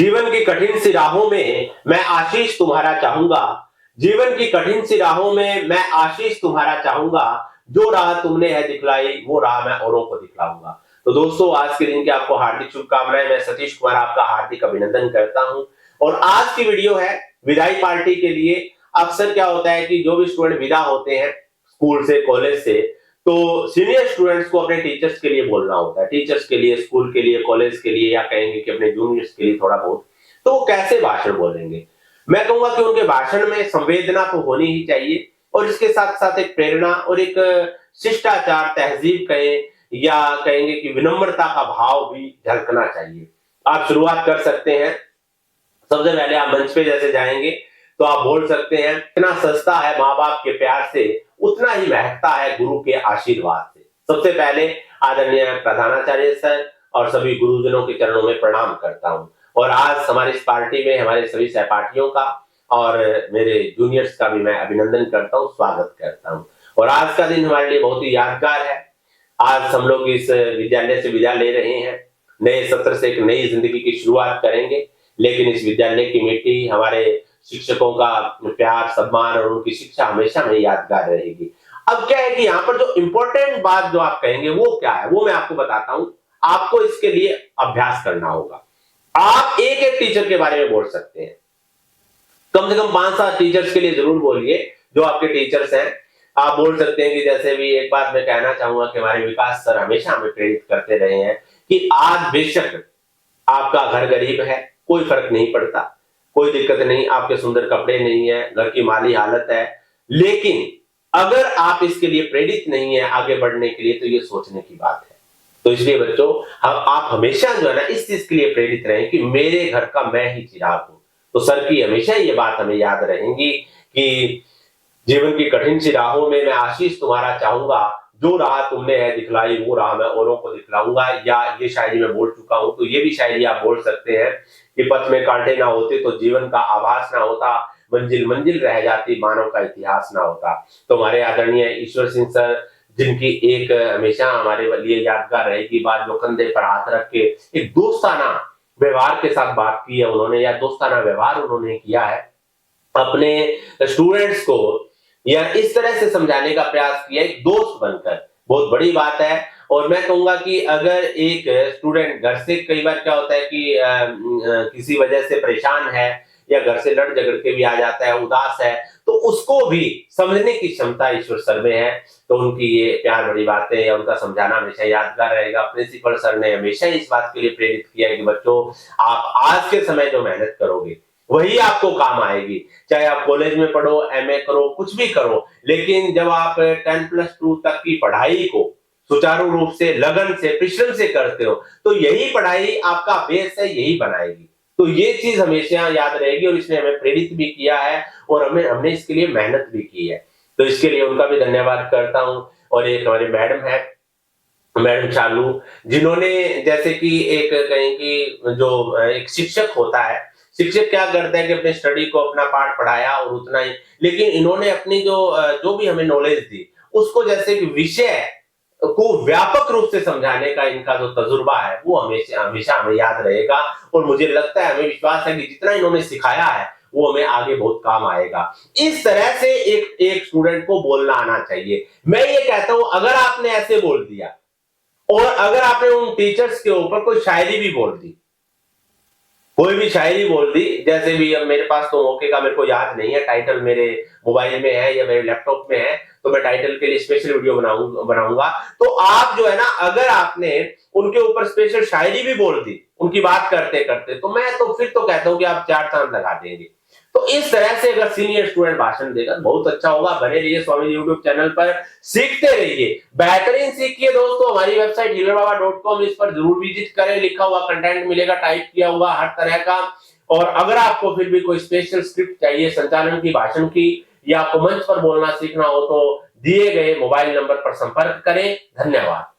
जीवन की कठिन सी राहों में मैं आशीष तुम्हारा चाहूंगा। जीवन की कठिन सी राहों में मैं आशीष तुम्हारा चाहूंगा। जो राह तुमने है दिखलाई वो राह मैं औरों को दिखलाऊंगा। तो दोस्तों, आज के दिन की आपको हार्दिक शुभकामनाएं। मैं सतीश कुमार आपका हार्दिक अभिनंदन करता हूं। और आज की वीडियो है विदाई पार्टी के लिए। अक्सर क्या होता है कि जो भी स्टूडेंट विदा होते हैं स्कूल से, कॉलेज से, तो सीनियर स्टूडेंट्स को अपने टीचर्स के लिए बोलना होता है। टीचर्स के लिए, स्कूल के लिए, कॉलेज के लिए, या कहेंगे कि अपने जूनियर्स के लिए थोड़ा बहुत। तो वो कैसे भाषण बोलेंगे? मैं कहूंगा कि उनके भाषण में संवेदना तो होनी ही चाहिए, और इसके साथ साथ एक प्रेरणा और एक शिष्टाचार, तहजीब कहें या कहेंगे कि विनम्रता का भाव भी झलकना चाहिए। आप शुरुआत कर सकते हैं। सबसे पहले आप मंच पे जैसे जाएंगे तो आप बोल सकते हैं, इतना सस्ता है माँ बाप के प्यार से, उतना ही महकता है गुरु के आशीर्वाद से। सबसे पहले आदरणीय प्रधानाचार्य सर और सभी गुरुजनों के चरणों में प्रणाम करता हूं। और आज हमारी इस पार्टी में हमारे सभी सहपाठियों का और मेरे जूनियर्स का भी मैं अभिनंदन करता हूं, स्वागत करता हूं। और आज का दिन हमारे लिए बहुत ही यादगार है। आज हम लोग इस विद्यालय से विदा ले रहे हैं, नए सत्र से एक नई जिंदगी की शुरुआत करेंगे। लेकिन इस विद्यालय की मिट्टी, हमारे शिक्षकों का प्यार, सम्मान और उनकी शिक्षा हमेशा में यादगार रहेगी। अब क्या है कि यहाँ पर जो इंपॉर्टेंट बात जो आप कहेंगे वो क्या है, वो मैं आपको बताता हूं। आपको इसके लिए अभ्यास करना होगा। आप एक एक टीचर के बारे में बोल सकते हैं, कम से कम 5-7 टीचर्स के लिए जरूर बोलिए जो आपके टीचर्स हैं। आप बोल सकते हैं कि जैसे भी एक बात मैं कहना चाहूंगा कि हमारे विकास सर हमेशा हमें प्रेरित करते रहे हैं कि आज बेशक आपका घर गरीब है, कोई फर्क नहीं पड़ता, कोई दिक्कत नहीं, आपके सुंदर कपड़े नहीं है, घर की माली हालत है, लेकिन अगर आप इसके लिए प्रेरित नहीं है आगे बढ़ने के लिए, तो ये सोचने की बात है। तो इसलिए बच्चों, आप हमेशा जो है ना इस चीज के लिए प्रेरित रहें कि मेरे घर का मैं ही चिराग हूं। तो सर की हमेशा ये बात हमें याद रहेगी कि जीवन की कठिन सी राहों में मैं आशीष तुम्हारा चाहूंगा। जो राह तुमने है दिखलाई वो राह मैं औरों को दिखलाऊंगा। या ये शायरी मैं बोल चुका हूं, तो ये भी शायरी आप बोल सकते हैं कि पथ में कांटे ना होते तो जीवन का आभास ना होता, मंजिल मंजिल रह जाती मानव का इतिहास ना होता। तो हमारे आदरणीय ईश्वर सिंह सर, जिनकी एक हमेशा हमारे लिए यादगार रहेगी बात, जो कंधे पर हाथ रख के एक दोस्ताना व्यवहार के साथ बात की है उन्होंने, या दोस्ताना व्यवहार उन्होंने किया है अपने स्टूडेंट्स को, या इस तरह से समझाने का प्रयास किया एक दोस्त बनकर, बहुत बड़ी बात है। और मैं कहूंगा कि अगर एक स्टूडेंट घर से, कई बार क्या होता है कि किसी वजह से परेशान है या घर से लड़ झगड़ के भी आ जाता है, उदास है, तो उसको भी समझने की क्षमता ईश्वर सर में है। तो उनकी ये प्यार भरी बातें या उनका समझाना हमेशा यादगार रहेगा। प्रिंसिपल सर ने हमेशा इस बात के लिए प्रेरित किया है कि बच्चों, आप आज के समय जो मेहनत करोगे वही आपको काम आएगी। चाहे आप कॉलेज में पढ़ो, एमए करो, कुछ भी करो, लेकिन जब आप 10+2 तक की पढ़ाई को सुचारू रूप से, लगन से, परिश्रम से करते हो, तो यही पढ़ाई आपका बेस है, यही बनाएगी। तो ये चीज हमेशा याद रहेगी, और इसने हमें प्रेरित भी किया है और हमने इसके लिए मेहनत भी की है। तो इसके लिए उनका भी धन्यवाद करता हूं। और एक हमारी मैडम है, मैडम चालू, जिन्होंने जैसे कि एक कहें कि जो एक शिक्षक होता है, शिक्षक क्या करता है कि अपने स्टडी को, अपना पाठ पढ़ाया और उतना ही, लेकिन इन्होंने अपनी जो भी हमें नॉलेज दी उसको जैसे कि विषय को व्यापक रूप से समझाने का इनका जो तजुर्बा है वो हमेशा हमेशा हमें याद रहेगा। और मुझे लगता है, हमें विश्वास है कि जितना इन्होंने सिखाया है वो हमें आगे बहुत काम आएगा। इस तरह से एक स्टूडेंट को बोलना आना चाहिए। मैं ये कहता हूं, अगर आपने ऐसे बोल दिया और अगर आपने उन टीचर्स के ऊपर कोई शायरी भी बोल दी, कोई भी शायरी बोल दी, जैसे भी, अब मेरे पास तो मौके का मेरे को याद नहीं है, टाइटल मेरे मोबाइल में है या मेरे लैपटॉप में है, तो मैं टाइटल के लिए स्पेशल वीडियो बनाऊंगा। तो आप जो है ना, अगर आपने उनके ऊपर स्पेशल शायरी भी बोल दी उनकी बात करते करते, तो मैं तो फिर तो कहता हूं कि आप 4 चांद लगा देंगे। तो इस तरह से अगर सीनियर स्टूडेंट भाषण देगा बहुत अच्छा होगा। बने रहिए स्वामी यूट्यूब चैनल पर, सीखते रहिए, बेहतरीन सीखिए दोस्तों। हमारी वेबसाइट healerbaba.com, इस पर जरूर विजिट करें, लिखा हुआ कंटेंट मिलेगा, टाइप किया हुआ हर तरह का। और अगर आपको फिर भी कोई स्पेशल स्क्रिप्ट चाहिए संचालन की, भाषण की, या आपको मंच पर बोलना सीखना हो, तो दिए गए मोबाइल नंबर पर संपर्क करें। धन्यवाद।